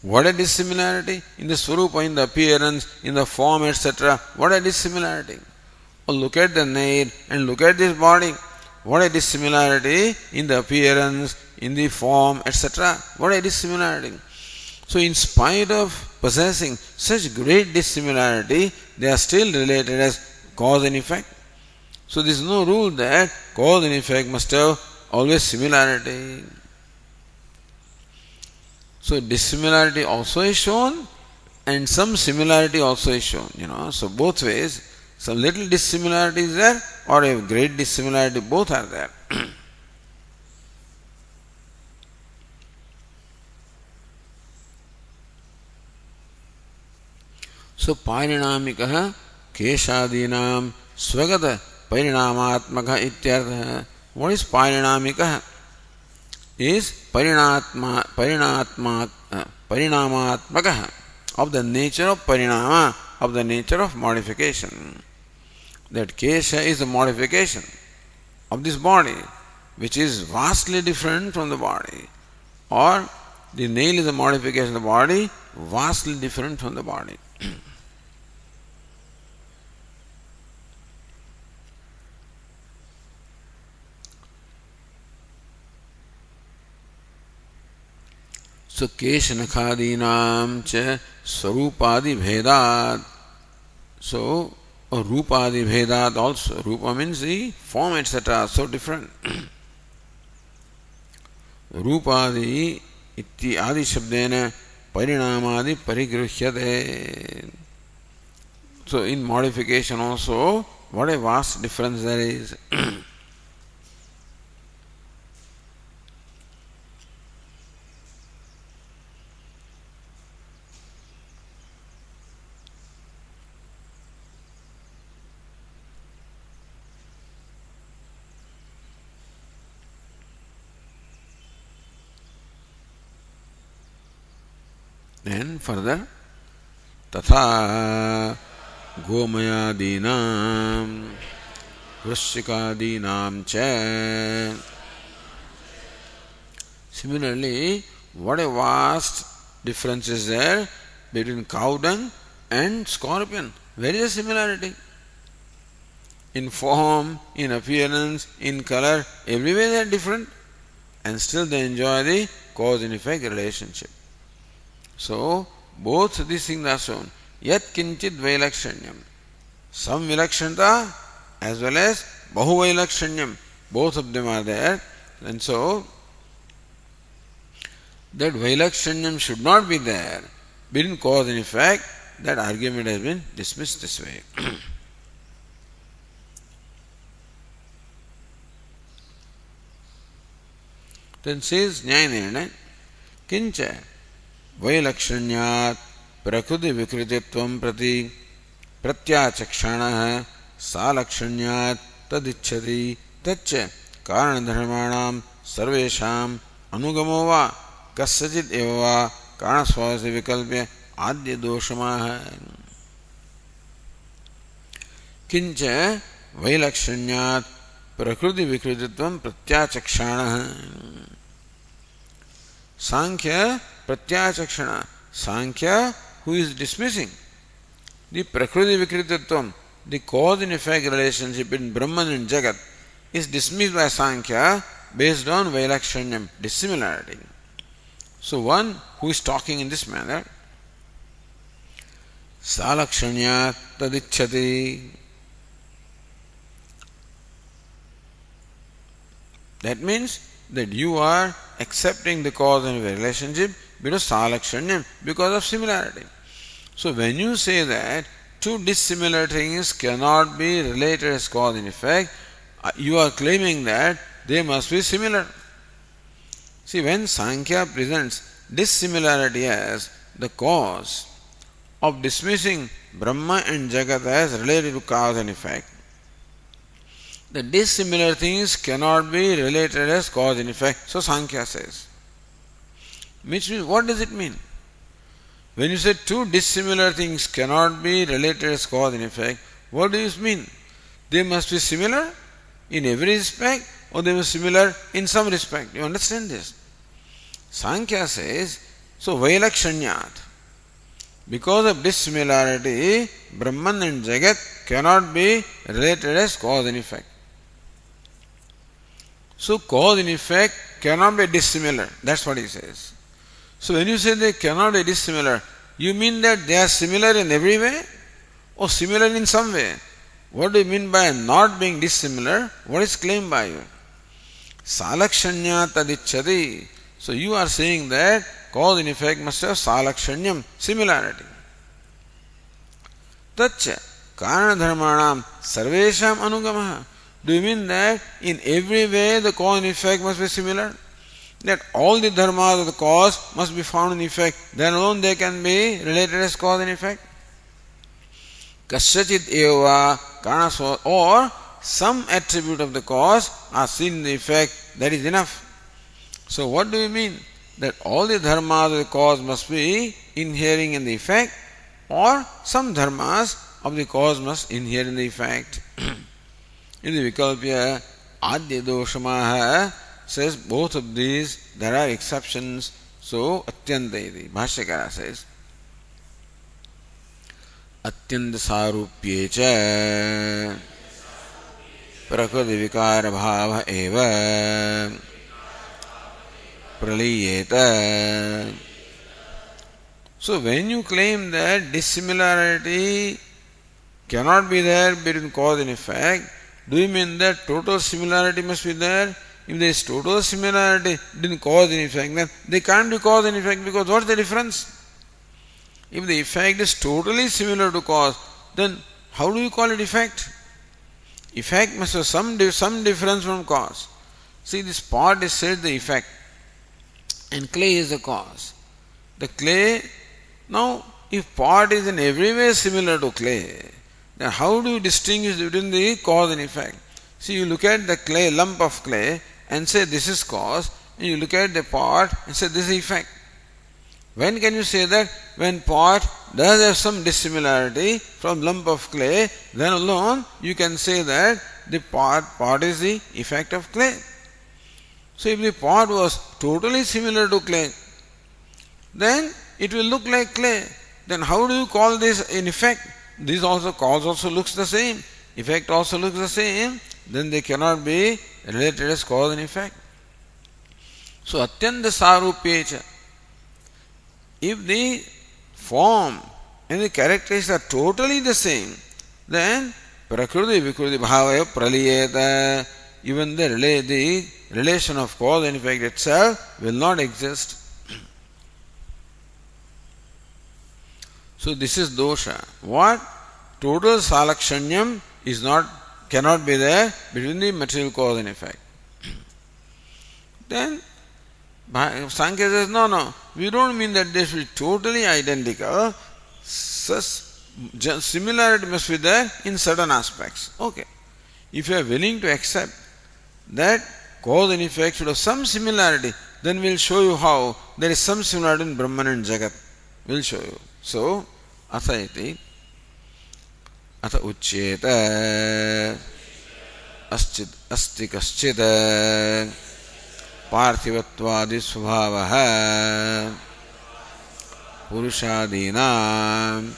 What a dissimilarity in the swarupa, in the appearance, in the form, etc. What a dissimilarity. Or look at the nail and look at this body. What a dissimilarity in the appearance, in the form, etc. What a dissimilarity. So in spite of possessing such great dissimilarity, they are still related as cause and effect. So there is no rule that cause and effect must have always similarity. So dissimilarity also is shown and some similarity also is shown, So both ways, some little dissimilarity is there or a great dissimilarity, both are there. So parinamikah keshadinam swagata parinamaatmaka ityartha. What is parinamikah? Is parinamatmaka, of the nature of parinama, of the nature of modification. That kesha is the modification of this body, which is vastly different from the body. Or the nail is a modification of the body, vastly different from the body. So keshanakadinam cha swarupadi bhedat. So rupadi bhedat also. Rupa means the form, etc. So different. Rupadi iti adi shabdena parinamadi parigruhyate. So in modification also, what a vast difference there is. And further, tatha gomayadinam vrashikadinam cha. Similarly, what a vast difference is there between cow dung and scorpion. Where is the similarity? In form, in appearance, in color, everywhere they are different, and still they enjoy the cause and effect relationship. So, both these things are shown. Yat kinchit vailakshanyam. Some vilakshanta as well as bahu vailakshanyam. Both of them are there. And so, that vailakshanyam should not be there. Between cause and effect, that argument has been dismissed this way. Then says Nyayana, kincha vailakshanyat prakriti vikrititvam prati pratyachakshana salakshanyat tadichati taccha karanadharmanam sarvesham anugamo va kassachit eva va karanasvasi vikalpya adya doshamaha. Kincha vailakshanyat prakriti vikrititvam pratyachakshana. Sankhya pratyachakshana. Sankhya, who is dismissing the prakriti vikritatvam, the cause and effect relationship in Brahman and Jagat, is dismissed by Sankhya based on vailakshanyam, dissimilarity. So one who is talking in this manner, salakshanya tadichati. That means that you are accepting the cause and relationship because salakshanyam, because of similarity. So when you say that two dissimilar things cannot be related as cause and effect, you are claiming that they must be similar. See, when Sankhya presents dissimilarity as the cause of dismissing Brahma and Jagat as related to cause and effect, the dissimilar things cannot be related as cause and effect. So Sankhya says. Which means, what does it mean? When you say two dissimilar things cannot be related as cause and effect, what do you mean? They must be similar in every respect or they must be similar in some respect. You understand this? Sankhya says, so vailakshanyat. Because of dissimilarity, Brahman and Jagat cannot be related as cause and effect. So cause and effect cannot be dissimilar. That's what he says. So when you say they cannot be dissimilar, you mean that they are similar in every way or similar in some way? What do you mean by not being dissimilar? What is claimed by you? Salakshanya tadichati. So you are saying that cause and effect must have salakshanyam, similarity. Tacha karana dharmanam sarvesham anugamaha. Do you mean that in every way the cause and effect must be similar? That all the dharmas of the cause must be found in effect, then alone they can be related as cause and effect? Kasyachit eva karana, or some attribute of the cause are seen in the effect, that is enough. So what do you mean? That all the dharmas of the cause must be inhering in the effect, or some dharmas of the cause must inhere in the effect? In the Vikalpya, Adya Doshamaha says both of these, there are exceptions. So Atyanta iti, Bhashyakara says, Atyanta sarupyecha prakriti vikara bhava eva praliyeta. So when you claim that dissimilarity cannot be there between cause and effect, do you mean that total similarity must be there? If there is total similarity between cause and effect, then they can't be cause and effect, because what's the difference? If the effect is totally similar to cause, then how do you call it effect? Effect must have some difference from cause. See, this pot is said the effect, and clay is the cause. The clay, now if pot is in every way similar to clay, then how do you distinguish between the cause and effect? See, you look at the clay, lump of clay, and say this is cause, and you look at the pot and say this is effect. When can you say that? When pot does have some dissimilarity from lump of clay, then alone you can say that the pot is the effect of clay. So if the pot was totally similar to clay, then it will look like clay. Then how do you call this an effect? This also, cause also looks the same, effect also looks the same, then they cannot be related as cause and effect. So atyanta sarupyecha, if the form and the characteristics are totally the same, then prakriti vikriti bhavaya praliyeta, even the relation of cause and effect itself will not exist. So this is dosha. What? Total salakshanyam is cannot be there between the material cause and effect. Then Sankhya says, no, we don't mean that they should be totally identical. Such similarity must be there in certain aspects. Okay. If you are willing to accept that cause and effect should have some similarity, then we'll show you how there is some similarity in Brahman and Jagat. We'll show you. So, atha iti, atha uchyeta, asti kaschita, parthivatvadi svabhavaha, purushadinam,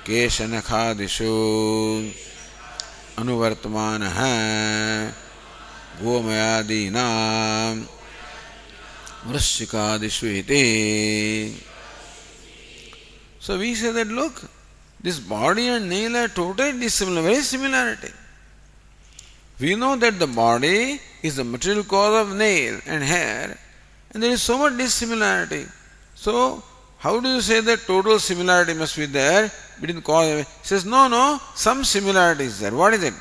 keshanakadishu, anuvartamanaha, gomayadinam, vrashikadishu iti. So we say that, look, this body and nail are totally dissimilar, very similarity. We know that the body is the material cause of nail and hair, and there is so much dissimilarity. So how do you say that total similarity must be there between cause and effect? He says, no, some similarity is there. What is it?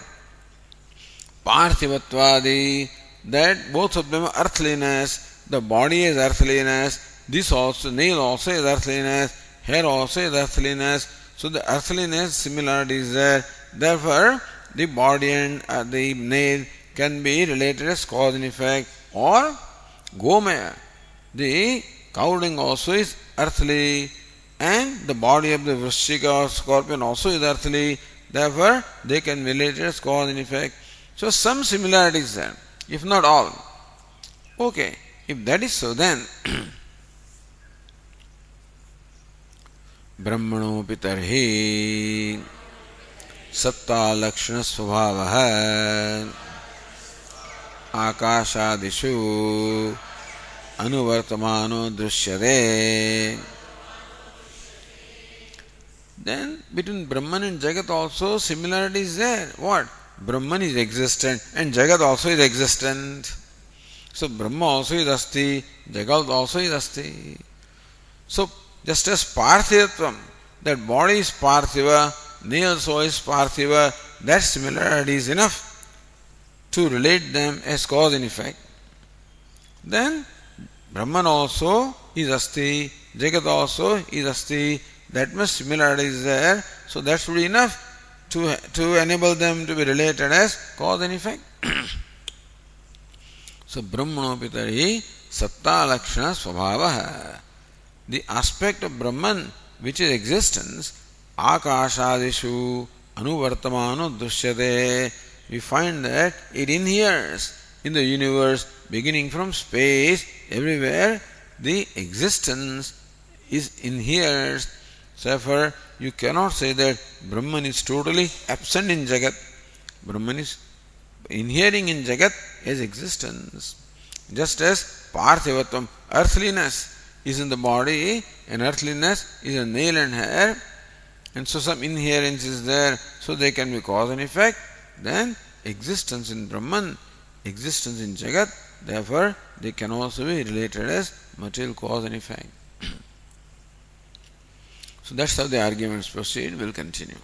Parthivatvadi, that both of them are earthliness, the body is earthliness, this also, nail also is earthliness, hair also is earthliness. So the earthliness similarity is there. Therefore, the body and the nail can be related as cause and effect. Or gomaya, the cow dung also is earthly, and the body of the vrishika or scorpion also is earthly. Therefore, they can be related as cause and effect. So some similarity is there, if not all. Okay, if that is so, then ब्रह्मणोपि तर्हि सत्ता लक्षण स्वभावः आकाशादिषु अनुवर्तमानो दृश्यते. Then between Brahman and Jagat also similarity is there. What? Brahman is existent and Jagat also is existent. So Brahma also is Asti, Jagat also is Asti. So, just as Parthivatvam, that body is Parthiva, knee also is Parthiva, that similarity is enough to relate them as cause and effect. Then Brahman also is Asti, Jagat also is Asti, that much similarity is there, so that should be enough to enable them to be related as cause and effect. So Brahmanopi tari satta lakshana svabhavaha. The aspect of Brahman which is existence, akashadishu anuvartamano dushyate. We find that it inheres in the universe, beginning from space, everywhere the existence is inheres. Therefore, you cannot say that Brahman is totally absent in Jagat. Brahman is inhering in Jagat as existence. Just as Parthivatvam, earthliness is in the body, and earthliness is in nail and hair, and so some inherence is there, so they can be cause and effect. Then existence in Brahman, existence in Jagat, therefore they can also be related as material cause and effect. So that's how the arguments proceed. We'll continue.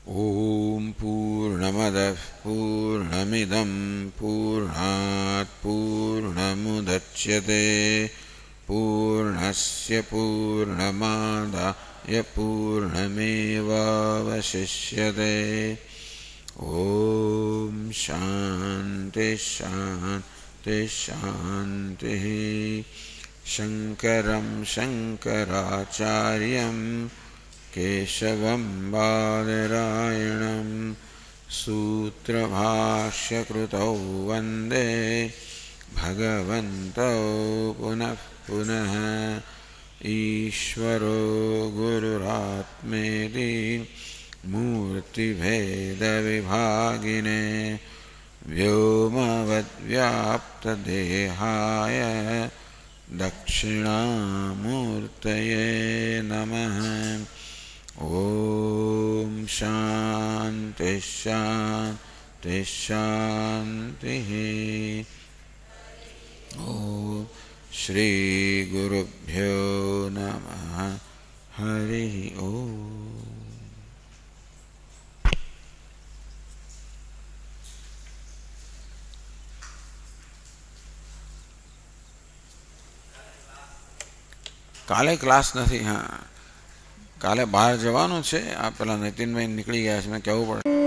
Om Purnamadav Purnamidam Purnat Purnamudachyate Purnasya Purnamadaya Purnameva Vasishyate. Om Shanti Shanti Shanti. Shankaram Shankaracharyam Keshavam Badarayanam Sutra Bhashya Krutau Vande Bhagavanto Punah Punah Ishvaro Gururatmeti Murti Veda Vibhagine Vyomavad Vyapta Dehaya Dakshinamurtaye Namaha. Om Shanti Shanti Shanti. Om Shri Gurubhyo Namaha. Hari Om. કાલે class નથી. હા, કાલે બહાર જવાનું છે. આ પેલા નીતિનભાઈ નીકળી ગયા છે, મેં કહેવું પડે.